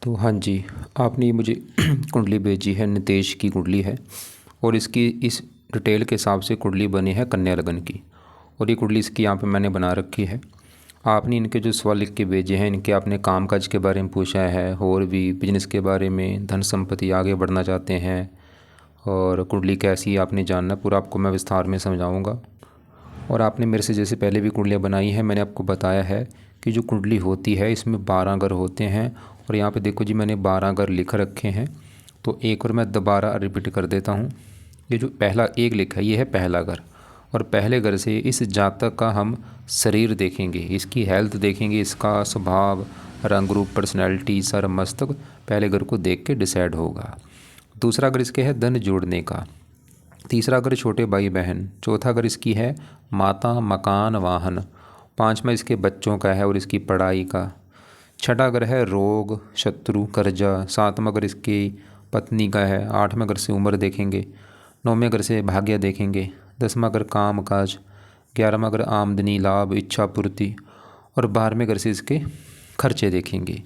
तो हाँ जी, आपने ये मुझे कुंडली भेजी है, नितेश की कुंडली है। और इसकी इस डिटेल के हिसाब से कुंडली बनी है कन्या लगन की। और ये कुंडली इसकी यहाँ पे मैंने बना रखी है। आपने इनके जो सवाल लिख के भेजे हैं, इनके आपने कामकाज के बारे में पूछा है और भी बिजनेस के बारे में, धन संपत्ति आगे बढ़ना चाहते हैं और कुंडली कैसी आपने जानना, पूरा आपको मैं विस्तार में समझाऊँगा। और आपने मेरे से जैसे पहले भी कुंडलियाँ बनाई हैं, मैंने आपको बताया है कि जो कुंडली होती है इसमें 12 घर होते हैं। और यहाँ पे देखो जी, मैंने 12 घर लिख रखे हैं। तो एक और मैं दोबारा रिपीट कर देता हूँ। ये जो पहला एक लिखा है, ये है पहला घर। और पहले घर से इस जातक का हम शरीर देखेंगे, इसकी हेल्थ देखेंगे, इसका स्वभाव, रंग रूप, पर्सनैलिटी, सर मस्तक पहले घर को देख के डिसाइड होगा। दूसरा घर इसके है धन जोड़ने का। तीसरा घर छोटे भाई बहन। चौथा घर इसकी है माता, मकान, वाहन। पांचवा इसके बच्चों का है और इसकी पढ़ाई का। छठा घर है रोग, शत्रु, कर्जा। सातवां घर इसकी पत्नी का है। आठवें घर से उम्र देखेंगे। नौवें घर से भाग्य देखेंगे। 10वां घर काम काज। 11वां घर आमदनी, लाभ, इच्छा पूर्ति। और 12वें घर से इसके खर्चे देखेंगे।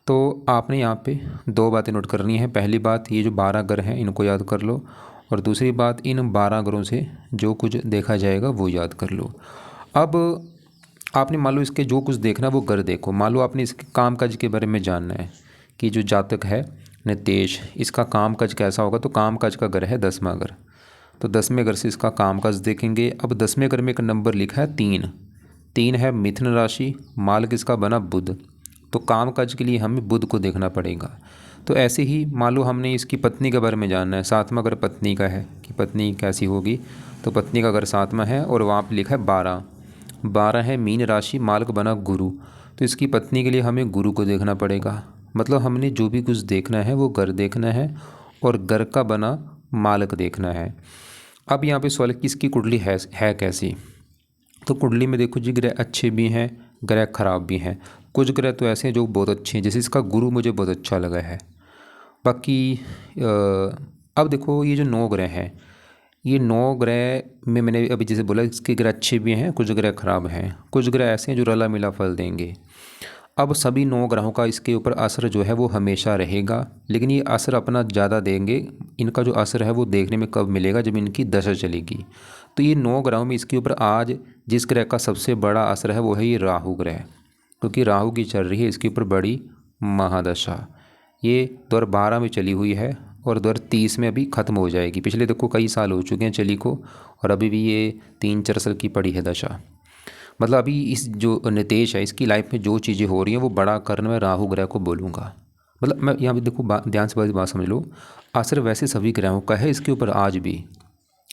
तो आपने यहाँ पे दो बातें नोट करनी है। पहली बात, ये जो 12 घर हैं इनको याद कर लो। और दूसरी बात, इन 12 घरों से जो कुछ देखा जाएगा वो याद कर लो। अब आपने मान लो इसके जो कुछ देखना है वो घर देखो। मान लो आपने इसके कामकाज के बारे में जानना है कि जो जातक है नितेश, इसका कामकाज कैसा होगा। तो कामकाज का घर है 10वां घर। तो 10वें घर से इसका कामकाज देखेंगे। अब 10वें घर में एक नंबर लिखा है 3। 3 है मिथुन राशि, माल किसका बना बुध। तो कामकाज के लिए हमें बुध को देखना पड़ेगा। तो ऐसे ही मान लो हमने इसकी पत्नी के बारे में जानना है। 7वां घर पत्नी का है कि पत्नी कैसी होगी। तो पत्नी का घर 7वां है और वहाँ पे लिखा है 12। 12 है मीन राशि, मालक बना गुरु। तो इसकी पत्नी के लिए हमें गुरु को देखना पड़ेगा। मतलब हमने जो भी कुछ देखना है वो घर देखना है और घर का बना मालक देखना है। अब यहाँ पे सवाल है कि इसकी कुंडली है कैसी। तो कुंडली में देखो जी, ग्रह अच्छे भी हैं, ग्रह खराब भी हैं। कुछ ग्रह तो ऐसे हैं जो बहुत अच्छे हैं, जैसे इसका गुरु मुझे बहुत अच्छा लगा है। बाकी अब देखो ये जो 9 ग्रह हैं, ये 9 ग्रह में मैंने अभी जैसे बोला इसके ग्रह अच्छे भी हैं, कुछ ग्रह खराब हैं। कुछ ग्रह ऐसे हैं जो रला मिला फल देंगे। अब सभी 9 ग्रहों का इसके ऊपर असर जो है वो हमेशा रहेगा, लेकिन ये असर अपना ज़्यादा देंगे। इनका जो असर है वो देखने में कब मिलेगा, जब इनकी दशा चलेगी। तो ये 9 ग्रहों में इसके ऊपर आज जिस ग्रह का सबसे बड़ा असर है वो है ये राहु ग्रह, क्योंकि राहु की चल रही है इसके ऊपर बड़ी महादशा। ये 2012 में चली हुई है और 2030 में अभी ख़त्म हो जाएगी। पिछले देखो कई साल हो चुके हैं चली को, और अभी भी ये 3-4 साल की पड़ी है दशा। मतलब अभी इस जो नितेश है इसकी लाइफ में जो चीज़ें हो रही हैं वो बड़ा कारण मैं राहु ग्रह को बोलूँगा। मतलब मैं यहाँ पे देखो ध्यान से बात समझ लो। असर वैसे सभी ग्रहों का है इसके ऊपर आज भी,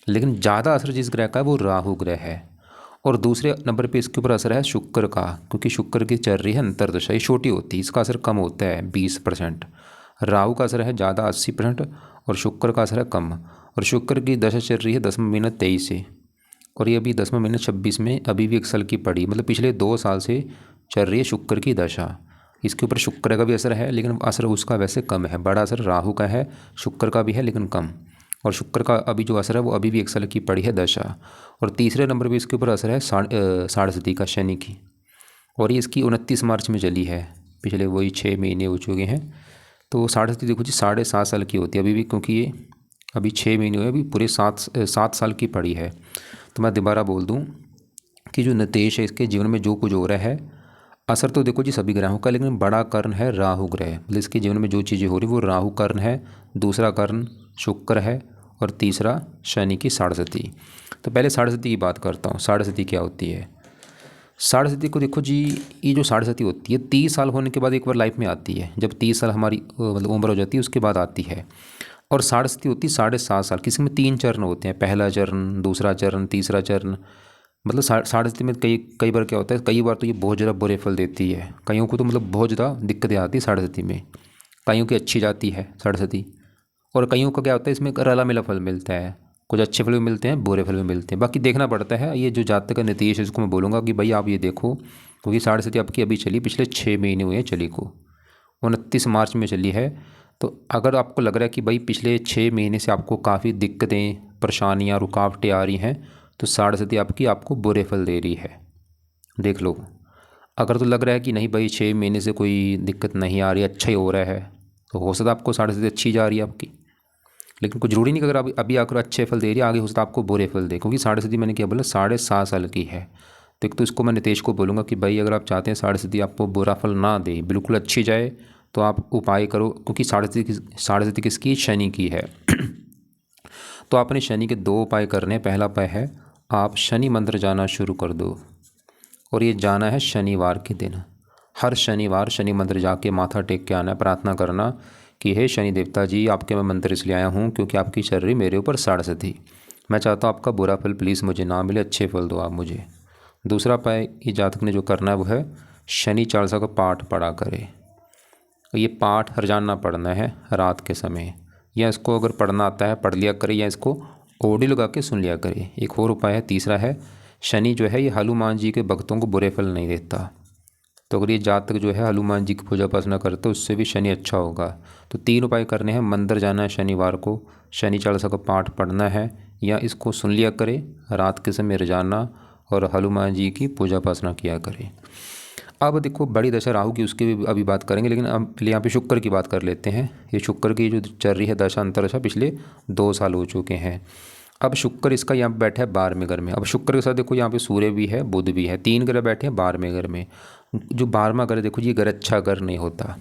लेकिन ज़्यादा असर जिस ग्रह का है वो राहु ग्रह है। और दूसरे नंबर पे इसके ऊपर असर है शुक्र का, क्योंकि शुक्र की चल रही है अंतर्दशा। ये छोटी होती है, इसका असर कम होता है 20%। राहु का असर है ज़्यादा 80% और शुक्र का असर है कम। और शुक्र की दशा चल रही है 10वां महीना 23 से, और ये अभी 10वां महीना 26 में अभी भी 1 साल की पड़ी। मतलब पिछले 2 साल से चल रही है शुक्र की दशा। इसके ऊपर शुक्र का भी असर है, लेकिन असर उसका वैसे कम है। बड़ा असर राहु का है, शुक्र का भी है लेकिन कम। और शुक्र का अभी जो असर है वो अभी भी 1 साल की पड़ी है दशा। और तीसरे नंबर पे इसके ऊपर असर है साढ़े का, शनि की। और ये इसकी 29 मार्च में चली है, पिछले वही 6 महीने हो चुके हैं। तो साढ़े देखो जी 7.5 साल की होती है अभी भी, क्योंकि ये अभी 6 महीने हुए, अभी पूरे 7 साल की पड़ी है। तो मैं दोबारा बोल दूं कि जो नितेश है इसके जीवन में जो कुछ हो रहा है, असर तो देखो जी सभी ग्रहों का, लेकिन बड़ा कारण है राहु ग्रह। मतलब इसके जीवन में जो चीज़ें हो रही वो राहु कारण है, दूसरा कारण शुक्र है और तीसरा शनि की साढ़े। तो पहले साढ़े की बात करता हूँ। साढ़े क्या होती है। साढ़े को देखो जी, ये जो साढ़े होती है 30 साल होने के बाद एक बार लाइफ में आती है। जब 30 साल हमारी मतलब उम्र हो जाती है उसके बाद आती है। और साढ़े होती है 7.5 साल की। इसमें 3 चरण होते हैं, पहला चरण, दूसरा चरण, तीसरा चरण। मतलब साढ़े में कई कई बार क्या होता है, कई बार तो ये बहुत ज़्यादा बुरे फल देती है। कईयों को तो मतलब बहुत ज़्यादा दिक्कतें आती है साढ़े में। कईयों की अच्छी जाती है साढ़े, और कईयों का क्या होता है इसमें रला मिला फल मिलता है। कुछ अच्छे फल भी मिलते हैं, बुरे फल भी मिलते हैं। बाकी देखना पड़ता है। ये जो जातक का नीतीश है इसको मैं बोलूँगा कि भाई आप ये देखो, क्योंकि साढ़े आपकी अभी चली, पिछले 6 महीने हुए हैं चली को, 29 मार्च में चली है। तो अगर आपको लग रहा है कि भाई पिछले 6 महीने से आपको काफ़ी दिक्कतें, परेशानियाँ, रुकावटें आ रही हैं, तो साढ़े आपकी आपको बुरे फल दे रही है, देख लो। अगर तो लग रहा है कि नहीं भाई 6 महीने से कोई दिक्कत नहीं आ रही, अच्छा ही हो रहा है, तो हो सकता है आपको 7.5 अच्छी जा रही है आपकी। लेकिन कुछ ज़रूरी नहीं कि अगर अभी आकर अच्छे फल दे रही है, आगे हो सकता है आपको बुरे फल दे, क्योंकि 7.5 मैंने क्या बोला 7.5 साल की है। तो एक तो इसको मैं नितेश को बोलूँगा कि भाई अगर आप चाहते हैं 7.5 आपको बुरा फल ना दे, बिल्कुल अच्छी जाए, तो आप उपाय करो, क्योंकि 7.5 किसकी, शनि की है। तो आपने शनि के 2 उपाय करने हैं। पहला उपाय है आप शनि मंत्र जाना शुरू कर दो, और ये जाना है शनिवार के दिन। हर शनिवार शनि मंत्र जाके माथा टेक के आना है, प्रार्थना करना कि हे शनि देवता जी, आपके मैं मंत्र इसलिए आया हूँ क्योंकि आपकी चल रही मेरे ऊपर 7.5। मैं चाहता हूँ आपका बुरा फल प्लीज़ मुझे ना मिले, अच्छे फल दो आप मुझे। दूसरा उपाय ये जातक ने जो करना है वो है शनि चालीसा का पाठ पढ़ा करे। ये पाठ रोजाना पढ़ना है रात के समय, या इसको अगर पढ़ना आता है पढ़ लिया करे, या इसको ऑडियो लगा के सुन लिया करे। एक और उपाय है, तीसरा है शनि जो है ये हनुमान जी के भक्तों को बुरे फल नहीं देता। तो अगर ये जातक जो है हनुमान जी की पूजा उपासना करते तो उससे भी शनि अच्छा होगा। तो 3 उपाय करने हैं, मंदिर जाना है शनिवार को, शनि चालीसा का पाठ पढ़ना है, या इसको सुन लिया करे रात के समय रोजाना, और हनुमान जी की पूजा उपासना किया करे। अब देखो बड़ी दशा राहु की, उसकी भी अभी बात करेंगे, लेकिन अब पहले यहाँ पे शुक्र की बात कर लेते हैं। ये शुक्र की जो चल रही है दशा अंतरदशा पिछले 2 साल हो चुके हैं। अब शुक्र इसका यहाँ पे बैठा है 12वें घर में। अब शुक्र के साथ देखो यहाँ पे सूर्य भी है, बुध भी है, 3 ग्रह बैठे हैं 12वें घर में। जो 12वां घर है देखो, ये घर अच्छा घर नहीं होता,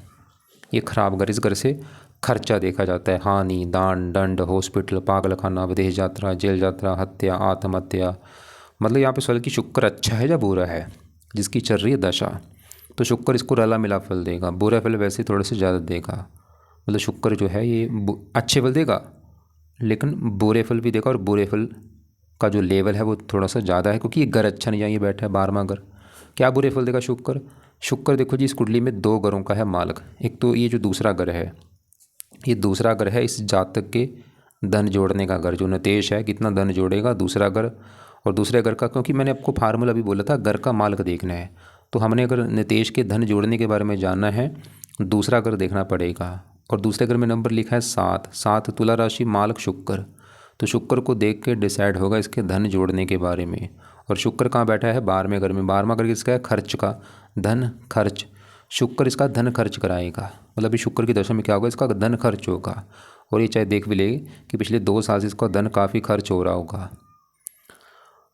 ये खराब घर। इस घर से खर्चा देखा जाता है, हानि, दान, दंड, हॉस्पिटल, पागलखाना, विदेश यात्रा, जेल यात्रा, हत्या, आत्महत्या। मतलब यहाँ पे सवाल कि शुक्र अच्छा है या बुरा है, जिसकी चल रही है दशा। तो शुक्र इसको रला मिला फल देगा, बुरा फल वैसे थोड़े से ज़्यादा देगा। मतलब शुक्र जो है ये अच्छे फल देगा, लेकिन बुरे फल भी देगा, और बुरे फल का जो लेवल है वो थोड़ा सा ज़्यादा है, क्योंकि ये घर अच्छा नहीं है, ये बैठा है 12वां घर। क्या बुरे फल देगा शुक्र? शुक्र देखो जी, इस कुंडली में 2 घरों का है मालिक। एक तो ये जो दूसरा घर है, ये दूसरा घर है इस जातक के धन जोड़ने का घर, जो नितेश है कितना धन जोड़ेगा दूसरा घर। और दूसरे घर का, क्योंकि मैंने आपको फार्मूला भी बोला था, घर का मालिक देखना है। तो हमने अगर नितेश के धन जोड़ने के बारे में जानना है, दूसरा घर देखना पड़ेगा। और दूसरे घर में नंबर लिखा है 7 तुला राशि, मालिक शुक्र। तो शुक्र को देख के डिसाइड होगा इसके धन जोड़ने के बारे में। और शुक्र कहाँ बैठा है? 12वें घर में। 12वां घर किसका है? खर्च का, धन खर्च। शुक्र इसका धन खर्च कराएगा, मतलब इस शुक्र की दशा में क्या होगा, इसका धन खर्च होगा। और ये चाहे देख भी ले कि पिछले 2 साल से इसका धन काफ़ी खर्च हो रहा होगा।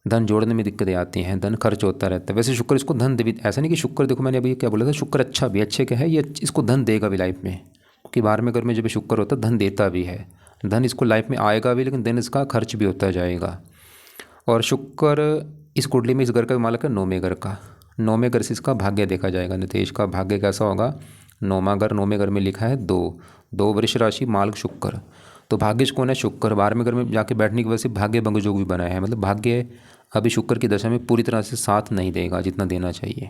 धन जोड़ने में दिक्कतें आती हैं, धन खर्च होता रहता है। वैसे शुक्र इसको धन दे भी, ऐसा नहीं कि शुक्र, देखो मैंने अभी क्या बोला था, शुक्र अच्छा भी, अच्छे क्या है ये, इसको धन देगा भी लाइफ में, क्योंकि 12वें घर में जब शुक्र होता है धन देता भी है। धन इसको लाइफ में आएगा भी, लेकिन धन इसका खर्च भी होता जाएगा। और शुक्र इस कुंडली में इस घर का मालिक है 9वें घर का। 9वें घर से इसका भाग्य देखा जाएगा, नितेश का भाग्य कैसा होगा? 9वां घर। 9वें घर में लिखा है 2 वृष राशि, मालिक शुक्र। तो भाग्य कौन है? शुक्र। 12वें घर में जाके बैठने की वजह से भाग्य भंग योग भी बना है, मतलब भाग्य अभी शुक्र की दशा में पूरी तरह से साथ नहीं देगा जितना देना चाहिए,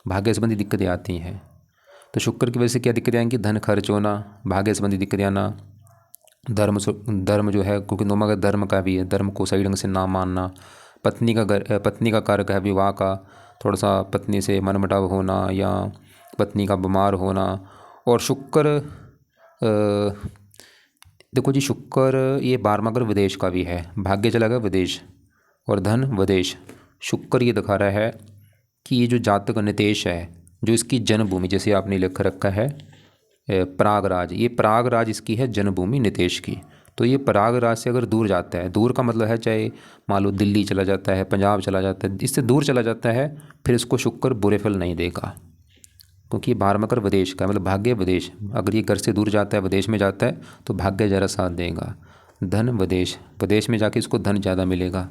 भाग्य संबंधी दिक्कतें आती हैं। तो शुक्र की वजह से क्या दिक्कतें आएंगी? धन खर्च होना, भाग्य संबंधी दिक्कतें आना, धर्म जो है, क्योंकि 9वां घर धर्म का भी है, धर्म को सही ढंग से ना मानना। पत्नी का कारक है विवाह का, थोड़ा सा पत्नी से मनमुटाव होना, या पत्नी का बीमार होना। और शुक्र देखो जी, शुक्र ये 12वां घर विदेश का भी है, भाग्य चला गया विदेश, और धन विदेश। शुक्र ये दिखा रहा है कि ये जो जातक नितेश है, जो इसकी जन्मभूमि, जैसे आपने लिख रखा है प्रयागराज, ये प्रयागराज इसकी है जन्मभूमि नितेश की। तो ये प्रयागराज से अगर दूर जाता है, दूर का मतलब है चाहे मान लो दिल्ली चला जाता है, पंजाब चला जाता है, इससे दूर चला जाता है, फिर इसको शुक्र बुरे फल नहीं देगा, क्योंकि 12वां घर विदेश का, मतलब भाग्य विदेश। अगर ये घर से दूर जाता है, विदेश में जाता है, तो भाग्य ज़रा साथ देगा। धन विदेश, विदेश में जाके इसको धन ज़्यादा मिलेगा।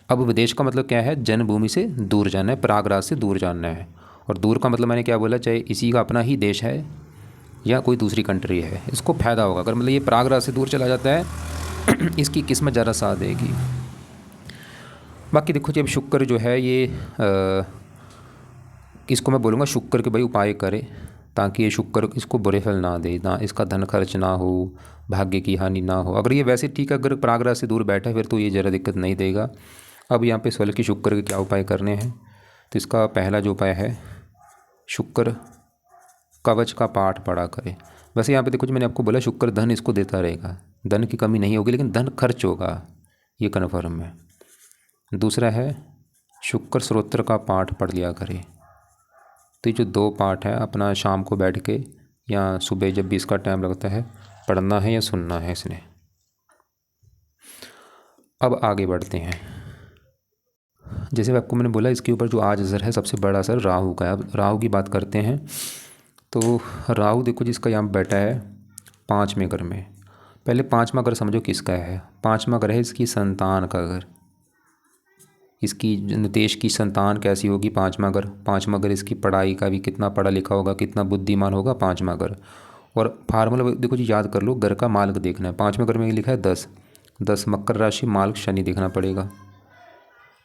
अब विदेश का मतलब क्या है? जन्मभूमि से दूर जाना है, प्रयागराज से दूर जाना है। और दूर का मतलब मैंने क्या बोला, चाहे इसी का अपना ही देश है या कोई दूसरी कंट्री है, इसको फ़ायदा होगा। अगर मतलब ये प्रयागराज से दूर चला जाता है इसकी किस्मत ज़रा साथ देगी। बाकी देखो जब शुक्र जो है ये इसको मैं बोलूँगा शुक्र के भाई उपाय करे, ताकि ये शुक्र इसको बुरे फल ना दे, ना इसका धन खर्च ना हो, भाग्य की हानि ना हो। अगर ये वैसे ठीक है, अगर प्रयागराज से दूर बैठा है फिर तो ये ज़रा दिक्कत नहीं देगा। अब यहाँ पे सवाल कि शुक्र के क्या उपाय करने हैं, तो इसका पहला जो उपाय है, शुक्र कवच का पाठ पढ़ा करे। वैसे यहाँ पे देखो जो मैंने आपको बोला, शुक्र धन इसको देता रहेगा, धन की कमी नहीं होगी, लेकिन धन खर्च होगा, ये कन्फर्म है। दूसरा है शुक्र स्तोत्र का पाठ पढ़ लिया करे। तो ये जो 2 पार्ट है अपना शाम को बैठ के या सुबह जब भी इसका टाइम लगता है पढ़ना है या सुनना है इसने। अब आगे बढ़ते हैं। जैसे आपको मैंने बोला इसके ऊपर जो आज असर है सबसे बड़ा असर राहु का है। अब राहु की बात करते हैं। तो राहु देखो जिसका यहाँ बैठा है 5वें घर में। पहले 5वां घर समझो किसका है। 5वां घर है इसकी संतान का घर। इसकी नितेश की संतान कैसी होगी 5वां घर। 5वां घर इसकी पढ़ाई का भी, कितना पढ़ा लिखा होगा, कितना बुद्धिमान होगा 5वां घर। और फार्मूला देखो जी याद कर लो, घर का मालिक देखना है। 5वें घर में लिखा है 10, 10 मकर राशि, मालिक शनि देखना पड़ेगा।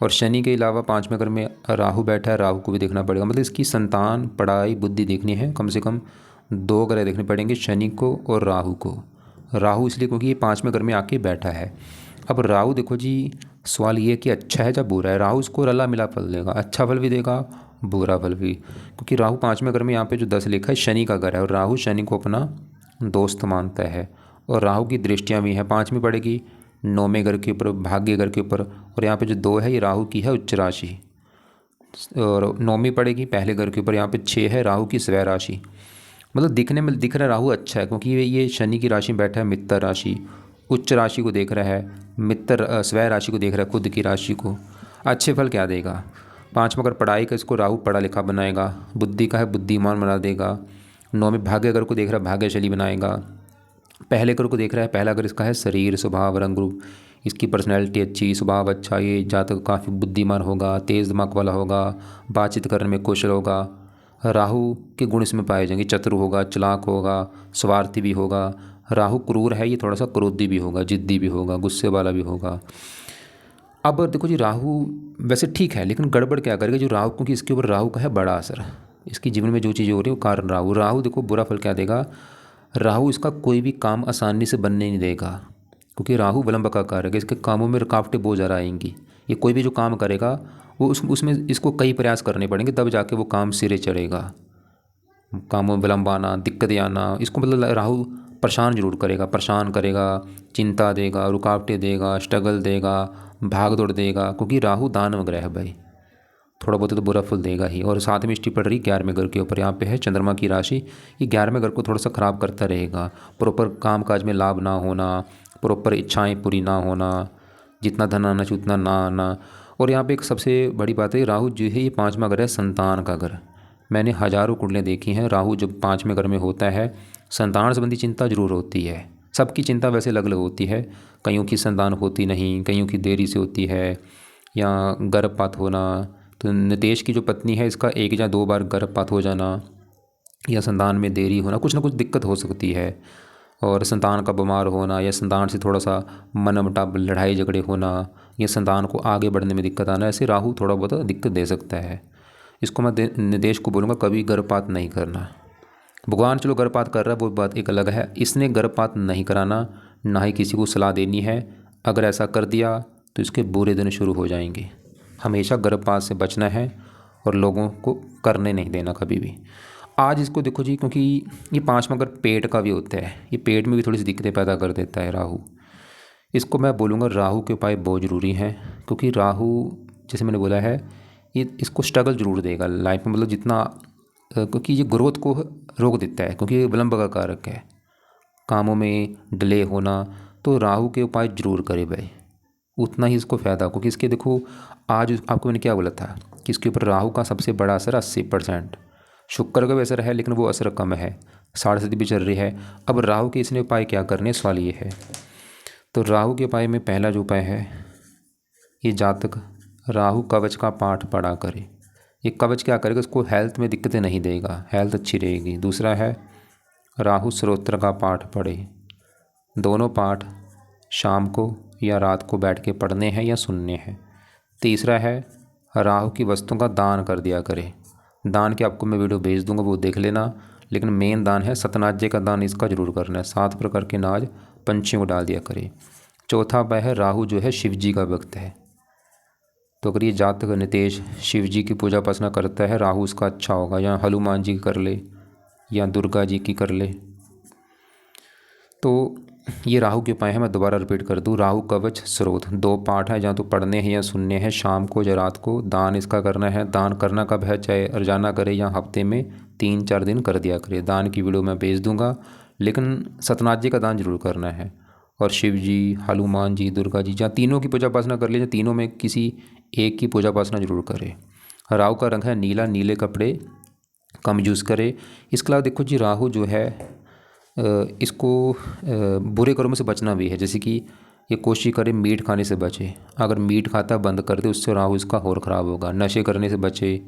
और शनि के अलावा 5वें घर में राहु बैठा है, राहु को भी देखना पड़ेगा। मतलब इसकी संतान, पढ़ाई, बुद्धि देखनी है। कम से कम 2 ग्रह देखने पड़ेंगे, शनि को और राहु को। राहु इसलिए क्योंकि ये 5वें घर में आके बैठा है। अब राहु देखो जी, सवाल ये कि अच्छा है या बुरा है। राहु इसको रला मिला फल देगा, अच्छा फल भी देगा, बुरा फल भी। क्योंकि राहु 5वें घर में यहाँ पे जो 10 लिखा है शनि का घर है, और राहु शनि को अपना दोस्त मानता है। और राहु की दृष्टियाँ भी हैं। 5वीं पड़ेगी 9वें घर के ऊपर, भाग्य घर के ऊपर। और यहाँ पे जो 2 है ये राहु की है उच्च राशि। और 9वीं पड़ेगी पहले घर के ऊपर। यहाँ पे 6 है राहु की स्वय राशि। मतलब दिखने में दिख रहा है राहु अच्छा है, क्योंकि ये शनि की राशि में बैठा है, मित्र राशि, उच्च राशि को देख रहा है, मित्र स्वय राशि को देख रहा है, खुद की राशि को। अच्छे फल क्या देगा। 5वां अगर पढ़ाई का, इसको राहु पढ़ा लिखा बनाएगा। बुद्धि का है, बुद्धिमान बना देगा। 9वें भाग्य घर को देख रहा है, भाग्यशाली बनाएगा। पहले घर को देख रहा है, पहला घर इसका है शरीर, स्वभाव, रंग रूप। इसकी पर्सनैलिटी अच्छी, स्वभाव अच्छा, ये जातक काफ़ी बुद्धिमान होगा, तेज़ दिमाग वाला होगा, बातचीत करने में कुशल होगा। राहु के गुण इसमें पाए जाएंगे, चतुर होगा, चालाक होगा, स्वार्थी भी होगा। राहु क्रूर है, ये थोड़ा सा क्रोधी भी होगा, जिद्दी भी होगा, गुस्से वाला भी होगा। अब देखो जी राहु वैसे ठीक है, लेकिन गड़बड़ क्या करेगा जो राहु, क्योंकि इसके ऊपर राहु का है बड़ा असर। इसकी जीवन में जो चीज़ हो रही है वो कारण राहु। राहु देखो बुरा फल क्या देगा। राहु इसका कोई भी काम आसानी से बनने नहीं देगा, क्योंकि राहु विलंब का कारक है। इसके कामों में रुकावटें बहुत ज़्यादा आएंगी। ये कोई भी जो काम करेगा वो उसमें इसको कई प्रयास करने पड़ेंगे, तब जाके वो काम सिरे चढ़ेगा। कामों में विलंब आना, दिक्कतें आना, इसको मतलब राहु परेशान जरूर करेगा, परेशान करेगा, चिंता देगा, रुकावटें देगा, स्ट्रगल देगा, भाग दौड़ देगा। क्योंकि राहु दानव ग्रह है भाई, थोड़ा बहुत तो बुरा फल देगा ही। और 7वीं दृष्टि पड़ रही 11वें घर के ऊपर। यहाँ पे है चंद्रमा की राशि। ये 11वें घर को थोड़ा सा ख़राब करता रहेगा। प्रॉपर काम काज में लाभ ना होना, प्रॉपर इच्छाएं पूरी ना होना, जितना धन आना चाहिए उतना ना आना। और यहाँ पे एक सबसे बड़ी बात है, राहु जो है ये 5वां घर है, संतान का घर। मैंने हज़ारों कुंडलियाँ देखी हैं, राहु जब 5वें घर में होता है संतान संबंधी चिंता जरूर होती है। सबकी चिंता वैसे अलग अलग होती है। कईयों की संतान होती नहीं, कईयों की देरी से होती है, या गर्भपात होना। तो नितेश की जो पत्नी है इसका 1 या 2 बार गर्भपात हो जाना, या संतान में देरी होना, कुछ ना कुछ दिक्कत हो सकती है। और संतान का बीमार होना, या संतान से थोड़ा सा मनमुटाव, लड़ाई झगड़े होना, या संतान को आगे बढ़ने में दिक्कत आना, ऐसे राहु थोड़ा बहुत दिक्कत दे सकता है। इसको मैं नितेश को बोलूँगा कभी गर्भपात नहीं करना। भगवान चलो गर्भपात कर रहा है वो बात एक अलग है, इसने गर्भपात नहीं कराना, ना ही किसी को सलाह देनी है। अगर ऐसा कर दिया तो इसके बुरे दिन शुरू हो जाएंगे। हमेशा गर्भपात से बचना है और लोगों को करने नहीं देना कभी भी। आज इसको देखो जी, क्योंकि ये 5वां घर पेट का भी होता है, ये पेट में भी थोड़ी सी दिक्कतें पैदा कर देता है राहु। इसको मैं बोलूँगा राहु के उपाय बहुत ज़रूरी हैं, क्योंकि राहु जैसे मैंने बोला है ये इसको स्ट्रगल जरूर देगा लाइफ में। मतलब जितना, क्योंकि ये ग्रोथ को रोक देता है, क्योंकि ये विलंब का कारक है, कामों में डिले होना। तो राहु के उपाय जरूर करे भाई, उतना ही इसको फ़ायदा। क्योंकि इसके देखो आज आपको मैंने क्या बोला था कि इसके ऊपर राहु का सबसे बड़ा असर 80%। शुक्र का भी असर है लेकिन वो असर कम है, 7.5 भी चल रही है। अब राहु के इसने उपाय क्या करने, सवाल ये है। तो राहु के उपाय में पहला जो उपाय है, ये जातक राहु कवच का पाठ पढ़ा करे। ये कवच क्या करेगा, उसको हेल्थ में दिक्कतें नहीं देगा, हेल्थ अच्छी रहेगी। दूसरा है राहु स्तोत्र का पाठ पढ़े। दोनों पाठ शाम को या रात को बैठ के पढ़ने हैं या सुनने हैं। तीसरा है राहु की वस्तुओं का दान कर दिया करे। दान के आपको मैं वीडियो भेज दूंगा, वो देख लेना। लेकिन मेन दान है सतनाज्य का दान, इसका जरूर करना है। 7 प्रकार के नाज पंछियों को डाल दिया करे। चौथा उपाय है राहु जो है शिव जी का भक्त है, तो अगर ये जातक नितेश शिव जी की पूजा उपासना करता है राहु उसका अच्छा होगा। या हनुमान जी की कर ले या दुर्गा जी की कर ले। तो ये राहु के उपाय हैं, मैं दोबारा रिपीट कर दूँ। राहु कवच स्रोत 2 पाठ हैं, जहाँ तो पढ़ने हैं या सुनने हैं, शाम को या रात को। दान इसका करना है। दान करना कब है, चाहे रोजाना करे या हफ्ते में 3-4 दिन कर दिया करे। दान की वीडियो मैं भेज दूंगा, लेकिन सत्यनारायण जी का दान जरूर करना है। और शिव जी, हनुमान जी, दुर्गा जी, जहाँ तीनों की पूजा उपासना कर लीजिए, तीनों में किसी एक की पूजा उपासना जरूर करे। राहु का रंग है नीला, नीले कपड़े कम यूज़ करे। इसके अलावा देखो जी, राहु जो है इसको बुरे कर्मों से बचना भी है। जैसे कि ये कोशिश करे मीट खाने से बचे। अगर मीट खाता बंद कर दे, उससे राहु इसका और ख़राब होगा। नशे करने से बचे,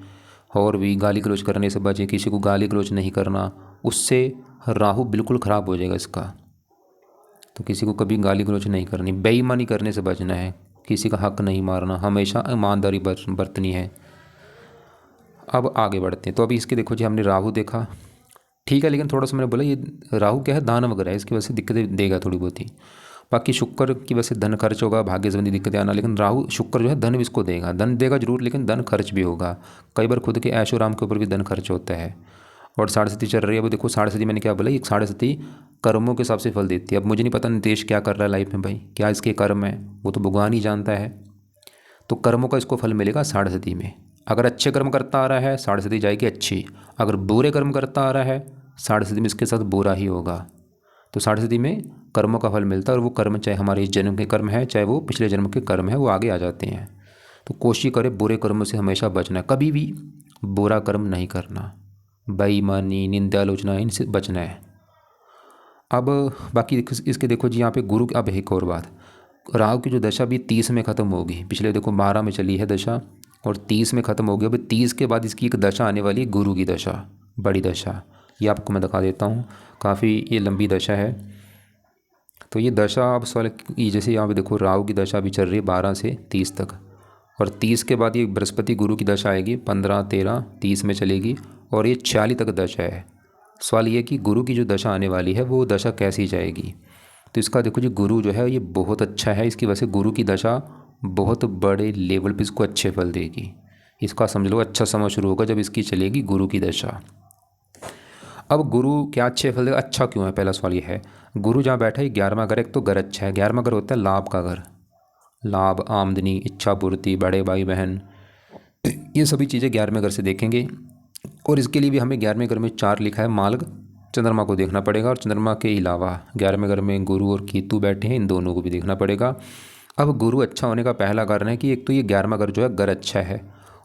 और भी गाली गलौज करने से बचे। किसी को गाली गलौज नहीं करना, उससे राहु बिल्कुल ख़राब हो जाएगा इसका। तो किसी को कभी गाली गलौज नहीं करनी। बेईमानी करने से बचना है, किसी का हक नहीं मारना, हमेशा ईमानदारी बरतनी है। अब आगे बढ़ते हैं। तो अभी इसके देखो जी, हमने राहु देखा, ठीक है, लेकिन थोड़ा सा मैंने बोला ये राहु क्या है, दान वगैरह है, इसकी वजह से दिक्कतें देगा थोड़ी बहुत ही। बाकी शुक्र की वजह से धन खर्च होगा, भाग्य संबंधी दिक्कतें आना। लेकिन राहु शुक्र जो है धन भी इसको देगा, धन देगा जरूर, लेकिन धन खर्च भी होगा। कई बार खुद के ऐशो आराम के ऊपर भी धन खर्च होता है। और साढ़े सती चल रही है। अब देखो साढ़े सती मैंने क्या बोला, ये साढ़े सती कर्मों के हिसाब से फल देती है। अब मुझे नहीं पता नितेश क्या कर रहा है लाइफ में भाई, क्या इसके कर्म है, वो तो भगवान ही जानता है। तो कर्मों का इसको फल मिलेगा साढ़े सती में। अगर अच्छे कर्म करता आ रहा है, साढ़े सती जाएगी अच्छी। अगर बुरे कर्म करता आ रहा है, साढ़े सती में इसके साथ बुरा ही होगा। तो साढ़े सती में कर्मों का फल मिलता है, और वो कर्म चाहे हमारे इस जन्म के कर्म है, चाहे वो पिछले जन्म के कर्म है, वो आगे आ जाते हैं। तो कोशिश करें बुरे कर्मों से हमेशा बचना, कभी भी बुरा कर्म नहीं करना। बेईमानी, निंदा, आलोचना, इनसे बचना है। अब बाकी इसके देखो जी, यहाँ पे गुरु। अब एक और बात, राहु की जो दशा भी 30 में ख़त्म होगी। पिछले देखो 12 में चली है दशा, और 30 में ख़त्म हो गई। अब 30 के बाद इसकी एक दशा आने वाली है, गुरु की दशा, बड़ी दशा। ये आपको मैं दिखा देता हूँ, काफ़ी ये लंबी दशा है। तो ये दशा अब सवाल, ये जैसे यहाँ पे देखो राहु की दशा भी चल रही है 12 से 30 तक, और 30 के बाद ये बृहस्पति गुरु की दशा आएगी, 15, 13, 30 में चलेगी, और ये 46 तक दशा है। सवाल ये कि गुरु की जो दशा आने वाली है, वो दशा कैसी जाएगी। तो इसका देखो जी, गुरु जो है ये बहुत अच्छा है। इसकी वजह से गुरु की दशा बहुत बड़े लेवल पे इसको अच्छे फल देगी। इसका समझ लो अच्छा समय शुरू होगा जब इसकी चलेगी गुरु की दशा। अब गुरु क्या अच्छे फल देगा, अच्छा क्यों है, पहला सवाल ये है। गुरु जहाँ बैठा है 11वां घर, एक तो घर अच्छा है। 11वां घर होता है लाभ का घर, लाभ, आमदनी, इच्छा पूर्ति, बड़े भाई बहन, ये सभी चीज़ें 11वें घर से देखेंगे। और इसके लिए भी हमें 11वें घर में 4 लिखा है, मार्ग चंद्रमा को देखना पड़ेगा। और चंद्रमा के अलावा 11वें घर में गुरु और केतु बैठे हैं, इन दोनों को भी देखना पड़ेगा। अब गुरु अच्छा होने का पहला कारण है कि एक तो ये 11वां घर जो है घर अच्छा है,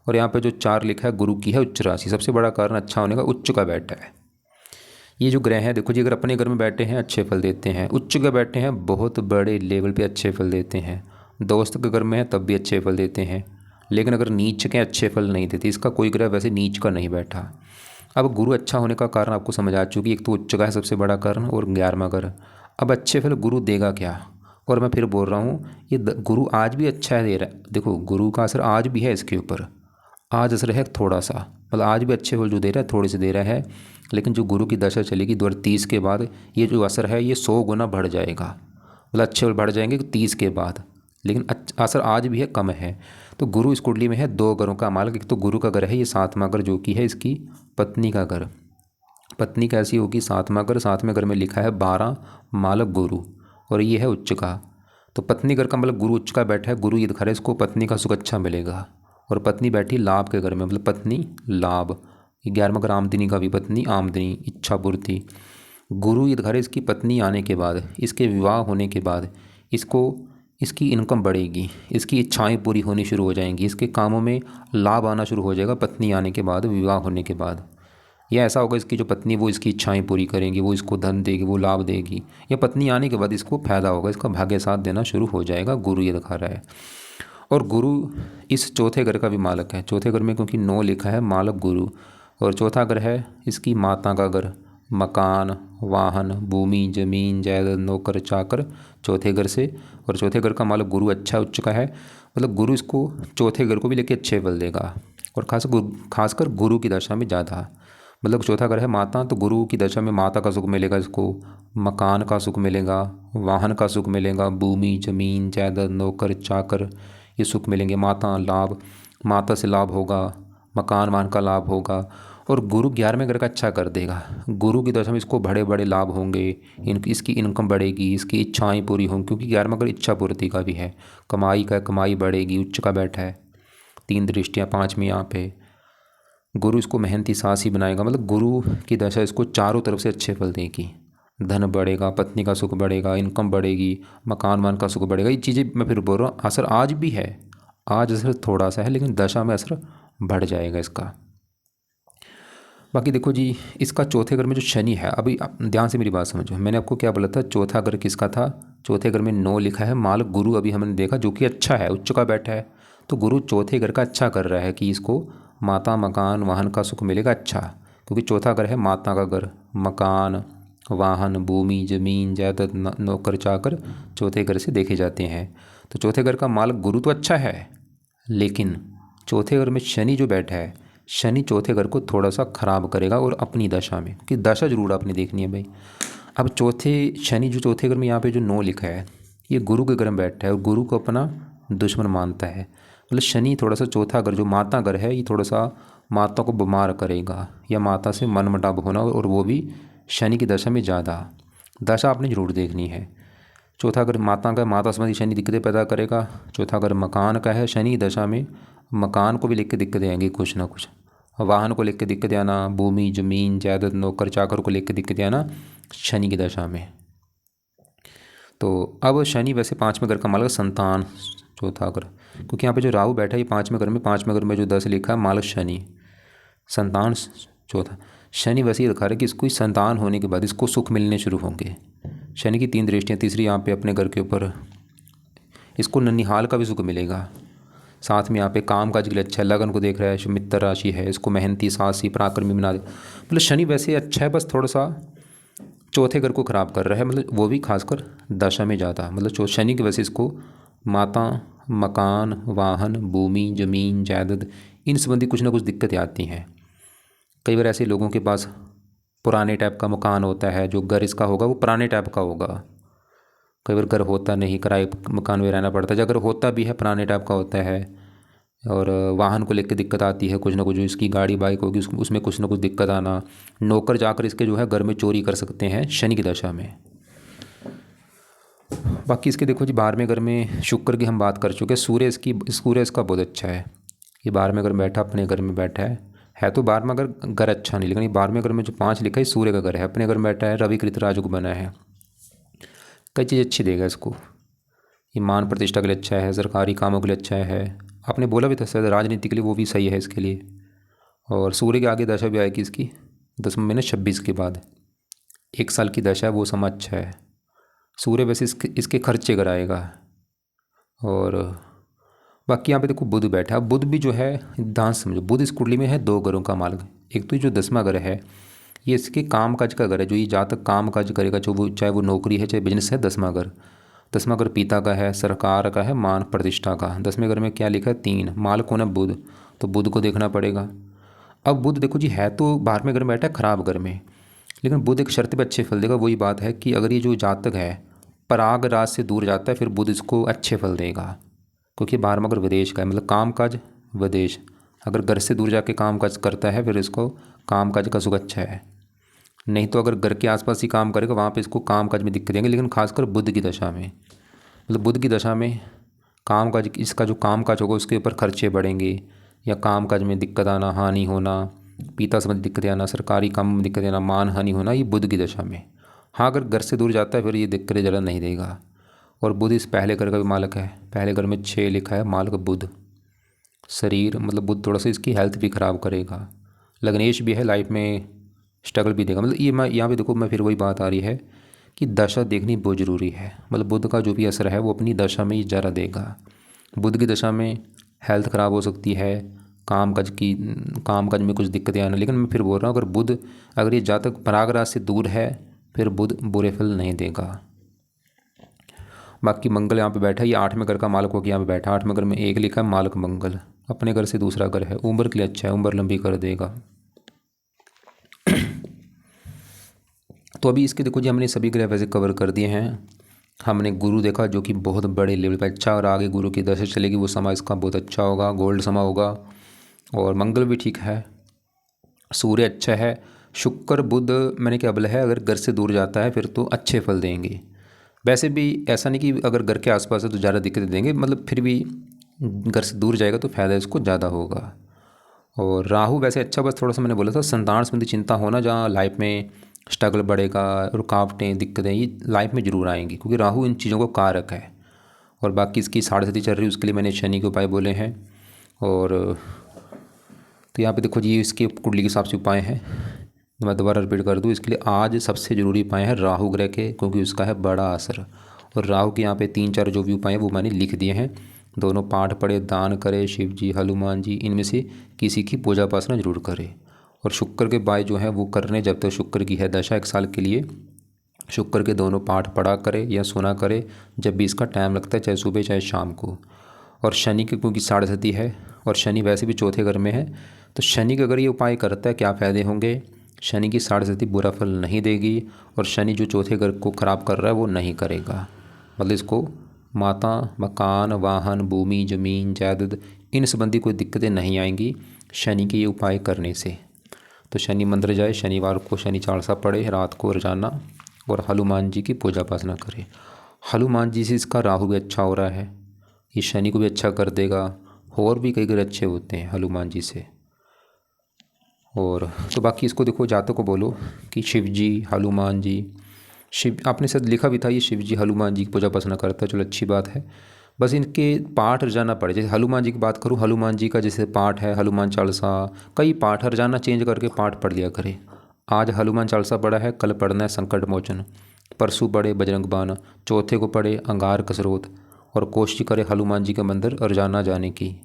और यहाँ पे जो 4 लिखा है गुरु की है उच्च राशि। सबसे बड़ा कारण अच्छा होने का उच्च का बैठा है। ये जो ग्रह हैं देखो जी, अगर अपने घर में बैठे हैं अच्छे फल देते हैं, उच्च के बैठे हैं बहुत बड़े लेवल पे अच्छे फल देते हैं। दोस्त के घर में है तब भी अच्छे फल देते हैं, लेकिन अगर नीच के अच्छे फल नहीं देते। इसका कोई ग्रह वैसे नीच का नहीं बैठा। अब गुरु अच्छा होने का कारण आपको समझ आ चुकी, एक तो उच्च का है सबसे बड़ा कारण, और 11वां घर। अब अच्छे फल गुरु देगा क्या, और मैं फिर बोल रहा हूँ ये गुरु आज भी अच्छा है दे रहा है। देखो गुरु का असर आज भी है इसके ऊपर, आज असर है थोड़ा सा, मतलब आज भी अच्छे फल जो दे रहा है थोड़े से दे रहा है। लेकिन जो गुरु की दशा चलेगी 2030 के बाद, ये जो असर है ये 100 गुना बढ़ जाएगा। मतलब अच्छे फल बढ़ जाएंगे 30 के बाद, लेकिन असर आज भी है कम है। तो गुरु इस कुंडली में है 2 घरों का मालिक। एक तो गुरु का घर है ये 7वां घर, जो कि है इसकी पत्नी का घर। पत्नी कैसी होगी, 7वां घर। 7वें घर में लिखा है 12 मालक गुरु, और ये है उच्च का। तो पत्नी घर का मतलब गुरु उच्च का बैठा है। गुरु ये दिखा रहा है इसको पत्नी का सुख अच्छा मिलेगा, और पत्नी बैठी लाभ के घर में, मतलब पत्नी लाभ। 11वां घर आमदनी का भी, पत्नी आमदनी, इच्छा पूर्ति। गुरु ये दिखा रहे इसकी पत्नी आने के बाद, इसके विवाह होने के बाद इसको इसकी इनकम बढ़ेगी, इसकी इच्छाएं पूरी होनी शुरू हो जाएंगी, इसके कामों में लाभ आना शुरू हो जाएगा पत्नी आने के बाद, विवाह होने के बाद। या ऐसा होगा इसकी जो पत्नी वो इसकी इच्छाएं पूरी करेंगी, वो इसको धन देगी, वो लाभ देगी। या पत्नी आने के बाद इसको फायदा होगा, इसका भाग्य साथ देना शुरू हो जाएगा, गुरु ये दिखा रहा है। और गुरु इस चौथे घर का भी मालक है। चौथे घर में क्योंकि 9 लिखा है, मालक गुरु। और चौथा घर है इसकी माता का घर, मकान, वाहन, भूमि, जमीन, जायदाद, नौकर चाकर, चौथे घर से। और चौथे घर का मालक गुरु अच्छा उच्च का है, मतलब गुरु इसको चौथे घर को भी लेके अच्छे फल देगा। और खासकर गुरु की दशा में ज़्यादा, मतलब चौथा घर है माता, तो गुरु की दशा में माता का सुख मिलेगा इसको, मकान का सुख मिलेगा, वाहन का सुख मिलेगा, भूमि, जमीन, जायदाद, नौकर चाकर, ये सुख मिलेंगे। माता लाभ, माता से लाभ होगा, मकान वाहन का लाभ होगा। और गुरु 11वें घर का अच्छा कर देगा। गुरु की दशा में इसको बड़े बड़े लाभ होंगे, इसकी इनकम बढ़ेगी, इसकी इच्छाएं पूरी होंगी, क्योंकि 11वां घर इच्छा पूर्ति का भी है, कमाई का, कमाई बढ़ेगी, उच्च का बैठा है, 3 दृष्टियाँ 5वीं यहाँ पे। गुरु इसको मेहनती साहसी बनाएगा, मतलब गुरु की दशा इसको चारों तरफ से अच्छे फल देगी। धन बढ़ेगा, पत्नी का सुख बढ़ेगा, इनकम बढ़ेगी, मकान वन का सुख बढ़ेगा। ये चीज़ें मैं फिर बोल रहा हूँ, असर आज भी है, आज असर थोड़ा सा है, लेकिन दशा में असर बढ़ जाएगा इसका। बाकी देखो जी, इसका चौथे घर में जो शनि है, अभी आप ध्यान से मेरी बात समझो, मैंने आपको क्या बोला था, चौथा घर किसका था, चौथे घर में 9 लिखा है, मालक गुरु अभी हमने देखा जो कि अच्छा है, उच्च का बैठा है। तो गुरु चौथे घर का अच्छा कर रहा है कि इसको माता, मकान, वाहन का सुख मिलेगा अच्छा, क्योंकि चौथा घर है माता का घर, मकान, वाहन, भूमि, जमीन, जायदाद, नौकर चाकर चौथे घर से देखे जाते हैं। तो चौथे घर का मालक गुरु तो अच्छा है, लेकिन चौथे घर में शनि जो बैठा है, शनि चौथे घर को थोड़ा सा खराब करेगा, और अपनी दशा में, कि दशा जरूर आपने देखनी है भाई। अब शनि जो चौथे घर में यहाँ पे जो 9 लिखा है, ये गुरु के घर में बैठा है और गुरु को अपना दुश्मन मानता है। मतलब शनि थोड़ा सा चौथा घर जो माता घर है, ये थोड़ा सा माता को बीमार करेगा, या माता से मनमुटाव होना, और वो भी शनि की दशा में ज़्यादा। दशा आपने जरूर देखनी है। चौथा घर माता का, माता संबंधी शनि दिक्कतें पैदा करेगा। चौथा घर मकान का है, शनि दशा में मकान को भी लेकर दिक्कतें आएंगी कुछ ना कुछ, वाहन को लेकर दिक्कतें आना, भूमि, जमीन, जायदाद, नौकर चाकर को लेकर दिक्कतें आना शनि की दशा में। तो अब शनि वैसे 5वें घर का मालक संतान, चौथा घर, क्योंकि यहाँ पे जो राहु बैठा है ये 5वें घर में, 5वें घर में जो 10 लिखा है मालक शनि, संतान चौथा। शनि वैसे ही रखा है कि इसको संतान होने के बाद इसको सुख मिलने शुरू होंगे। शनि की 3 दृष्टियाँ, तीसरी यहाँ पे अपने घर के ऊपर, इसको ननिहाल का भी सुख मिलेगा। साथ में यहाँ पे काम काज के लिए अच्छा है, लगन को देख रहा है, मित्र राशि है, इसको मेहनती, साहसी, पराक्रमी बना दे। मतलब शनि वैसे अच्छा है, बस थोड़ा सा चौथे घर को ख़राब कर रहा है, मतलब वो भी खासकर दशा में ज़्यादा। मतलब शनि की वजह से इसको माता, मकान, वाहन, भूमि, ज़मीन, जायदाद, इन संबंधी कुछ ना कुछ दिक्कतें आती हैं। कई बार ऐसे लोगों के पास पुराने टाइप का मकान होता है, जो घर इसका होगा वो पुराने टाइप का होगा। कई बार घर होता नहीं, किराए मकान में रहना पड़ता है। अगर होता भी है पुराने टाइप का होता है, और वाहन को लेकर दिक्कत आती है, कुछ ना कुछ, जो इसकी गाड़ी बाइक होगी उसमें कुछ ना कुछ दिक्कत आना। नौकर जाकर इसके जो है घर में चोरी कर सकते हैं शनि की दशा में। बाकी इसके देखो जी, 12वें घर में शुक्र की हम बात कर चुके हैं। सूर्य इसका बहुत अच्छा है, ये 12वें घर में बैठा, अपने घर में बैठा है तो 12वां घर अच्छा नहीं, लेकिन ये 12वें घर में जो 5 लिखा है सूर्य का घर है, अपने घर में बैठा है, रवि कृत राजु को बना है, कई चीज़ अच्छी देगा इसको। ये मान प्रतिष्ठा के लिए अच्छा है, सरकारी कामों के लिए अच्छा है, आपने बोला भी था शायद राजनीति के लिए, वो भी सही है इसके लिए। और सूर्य के आगे दशा भी आएगी इसकी 10वें महीने 26 के बाद, 1 साल की दशा है, वो समय अच्छा है। सूर्य वैसे इसके खर्चे कराएगा। और बाकी यहाँ पे देखो बुध बैठा है। बुध भी जो है, ध्यान समझो, बुध इस कुंडली में है 2 घरों का मालक। एक तो जो 10वां घर है, ये इसके काम काज का घर है, जो ये जहाँ तक काम काज करेगा, चाहे वो नौकरी है चाहे बिजनेस है। 10वां घर, 10वां घर पिता का है, सरकार का है, मान प्रतिष्ठा का। 10वें घर में क्या लिखा है 3, मालक कौन है बुध, तो बुध को देखना पड़ेगा। अब बुध देखो जी है तो 12वें घर में बैठा है खराब घर में, लेकिन बुध एक शर्त पे अच्छे फल देगा। वही बात है कि अगर ये जो जातक है पराग राज से दूर जाता है, फिर बुध इसको अच्छे फल देगा, क्योंकि 12वां घर विदेश का है, मतलब काम काज विदेश। अगर घर से दूर जाके काम काज करता है, फिर इसको काम काज का सुख अच्छा है। नहीं तो अगर घर के आसपास ही काम करेगा, वहाँ पे इसको काम काज में दिक्कत आएंगी, लेकिन खासकर बुध की दशा में, मतलब बुध की दशा में काम काज, इसका जो काम काज होगा उसके ऊपर खर्चे बढ़ेंगे, या काम काज में दिक्कत आना, हानि होना, पिता संबंधी दिक्कतें आना, सरकारी काम में दिक्कतें आना, मान हानि होना, ये बुध की दशा में। हाँ, अगर घर से दूर जाता है फिर ये दिक्कतें ज़्यादा नहीं देगा। और बुध इस पहले घर का भी मालक है, पहले घर में 6 लिखा है, मालक बुध। शरीर मतलब बुध थोड़ा सा इसकी हेल्थ भी ख़राब करेगा, लग्नेश भी है, लाइफ में स्ट्रगल भी देगा। मतलब ये मैं यहाँ पे देखो, मैं फिर वही बात आ रही है कि दशा देखनी बहुत ज़रूरी है। मतलब बुध का जो भी असर है वो अपनी दशा में ही ज़रा देगा। बुध की दशा में हेल्थ ख़राब हो सकती है, काम काज में कुछ दिक्कतें आना। लेकिन मैं फिर बोल रहा हूँ, अगर ये जातक परागराज से दूर है, फिर बुध बुरे फल नहीं देगा। बाकी मंगल यहाँ पे बैठा है, ये 8वें घर का मालक होकर यहाँ पे बैठा। 8वें घर में 1 लिखा है, मालक मंगल, अपने घर से दूसरा घर है, उम्र के लिए अच्छा है, उम्र लंबी कर देगा। तो अभी इसके देखो जी, हमने सभी ग्रह वैसे कवर कर दिए हैं। हमने गुरु देखा जो कि बहुत बड़े लेवल पर अच्छा, और आगे गुरु की दशा चलेगी, वो समय इसका बहुत अच्छा होगा, गोल्ड समय होगा। और मंगल भी ठीक है, सूर्य अच्छा है, शुक्र बुध मैंने क्या बोला है, अगर घर से दूर जाता है फिर तो अच्छे फल देंगे। वैसे भी ऐसा नहीं कि अगर घर के आसपास है तो ज़्यादा दिक्कतें देंगे, मतलब फिर भी घर से दूर जाएगा तो फ़ायदा इसको ज़्यादा होगा। और राहु वैसे अच्छा, बस थोड़ा सा मैंने बोला था संतान संबंधी चिंता होना, जहाँ लाइफ में स्ट्रगल बढ़ेगा, रुकावटें दिक्कतें ये लाइफ में ज़रूर आएंगी, क्योंकि राहु इन चीज़ों को कारक है। और बाकी इसकी साढ़े साथी चल रही है, उसके लिए मैंने शनि के उपाय बोले हैं। और तो यहाँ पे देखो जी, इसके कुंडली के हिसाब से उपाय हैं, मैं दोबारा रिपीट कर दूँ इसके लिए। आज सबसे ज़रूरी उपाय है राहु ग्रह के, क्योंकि उसका है बड़ा असर। और राहु के यहाँ पे 3-4 जो भी उपाय हैं वो मैंने लिख दिए हैं। दोनों पाठ पढ़े, दान करे, शिव जी हनुमान जी इनमें से किसी की पूजा उपासना जरूर करे। और शुक्र के उपाय जो हैं वो करने, जब तक शुक्र की है दशा 1 साल के लिए शुक्र के दोनों पाठ पढ़ा करे या सुना करे, जब भी इसका टाइम लगता है, चाहे सुबह चाहे शाम को। और शनि के, क्योंकि साढ़े साथी है और शनि वैसे भी चौथे घर में है, तो शनि का अगर ये उपाय करता है क्या फ़ायदे होंगे। शनि की साढ़े साथी बुरा फल नहीं देगी, और शनि जो चौथे घर को ख़राब कर रहा है वो नहीं करेगा। मतलब इसको माता, मकान, वाहन, भूमि, ज़मीन, जायदाद इन संबंधी कोई दिक्कतें नहीं आएंगी शनि के ये उपाय करने से। तो शनि मंदिर जाए, शनिवार को शनि चालीसा पढ़े रात को रोजाना, और हनुमान जी की पूजा उपासना करे। हनुमान जी से इसका राहु भी अच्छा हो रहा है, ये शनि को भी अच्छा कर देगा। और भी कई ग्रह अच्छे होते हैं हनुमान जी से। और तो बाकी इसको देखो, जातक को बोलो कि शिव जी हनुमान जी, शिव आपने शायद लिखा भी था ये शिव जी हनुमान जी की पूजा उपासना करता है, चलो अच्छी बात है। बस इनके पाठ रोजाना पढ़े, जैसे हनुमान जी की बात करूँ, हनुमान जी का जैसे पाठ है हनुमान चालीसा, कई पाठ है, रोजाना चेंज करके पाठ पढ़ लिया करें। आज हनुमान चालीसा पढ़ा है, कल पढ़ना है संकट मोचन, परसों पढ़े बजरंग बाण, चौथे को पढ़े अंगार कसरोत। और कोशिश करे हनुमान जी का मंदिर रोजाना जाने की,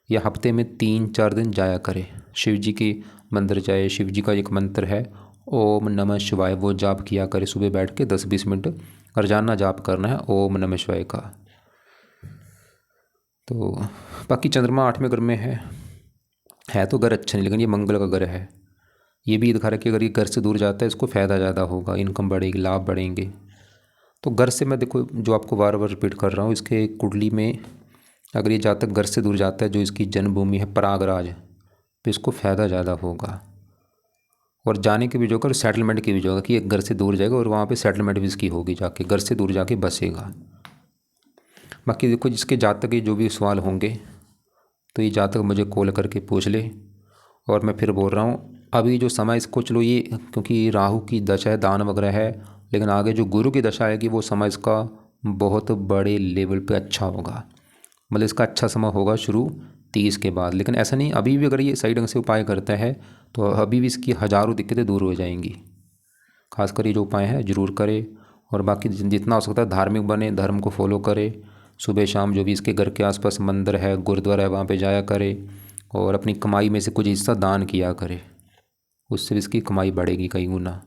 या हफ्ते में 3-4 दिन जाया करे। शिव जी के मंदिर जाए, शिव जी का एक मंत्र है ओम नमः शिवाय, वो जाप किया करे सुबह बैठ के 10-20 मिनट रोजाना जाप करना है ओम नमः शिवाय का। तो बाकी चंद्रमा 8वें घर में है तो घर अच्छा नहीं, लेकिन ये मंगल का घर है। ये भी दिखा रहा है कि अगर ये घर से दूर जाता है इसको फ़ायदा ज़्यादा होगा, इनकम बढ़ेगी, लाभ बढ़ेंगे। तो घर से मैं देखो जो आपको बार बार रिपीट कर रहा हूँ, इसके कुंडली में अगर ये जातक घर से दूर जाता है, जो इसकी जन्मभूमि है प्रयागराज, तो इसको फ़ायदा ज़्यादा होगा। और जाने की भी जो कर सेटलमेंट की भी जो होगा, कि एक घर से दूर जाएगा और वहाँ पे सेटलमेंट भी इसकी होगी, जाके घर से दूर जाके बसेगा। बाकी देखो जिसके जातक के जो भी सवाल होंगे तो ये जातक मुझे कॉल करके पूछ ले। और मैं फिर बोल रहा हूँ अभी जो समय इसको, चलो ये क्योंकि राहु की दशा है, दान वगैरह है, लेकिन आगे जो गुरु की दशा आएगी वो समय इसका बहुत बड़े लेवल पे अच्छा होगा। मतलब इसका अच्छा समय होगा शुरू 30 के बाद। लेकिन ऐसा नहीं, अभी भी अगर ये सही ढंग से उपाय करता है तो अभी भी इसकी हज़ारों दिक्कतें दूर हो जाएंगी। खासकर ये जो उपाय है ज़रूर करे। और बाकी जितना हो सकता है धार्मिक बने, धर्म को फॉलो करे। सुबह शाम जो भी इसके घर के आसपास मंदिर है, गुरुद्वारा है, वहाँ पे जाया करे। और अपनी कमाई में से कुछ हिस्सा दान किया करे, उससे भी इसकी कमाई बढ़ेगी कई गुना।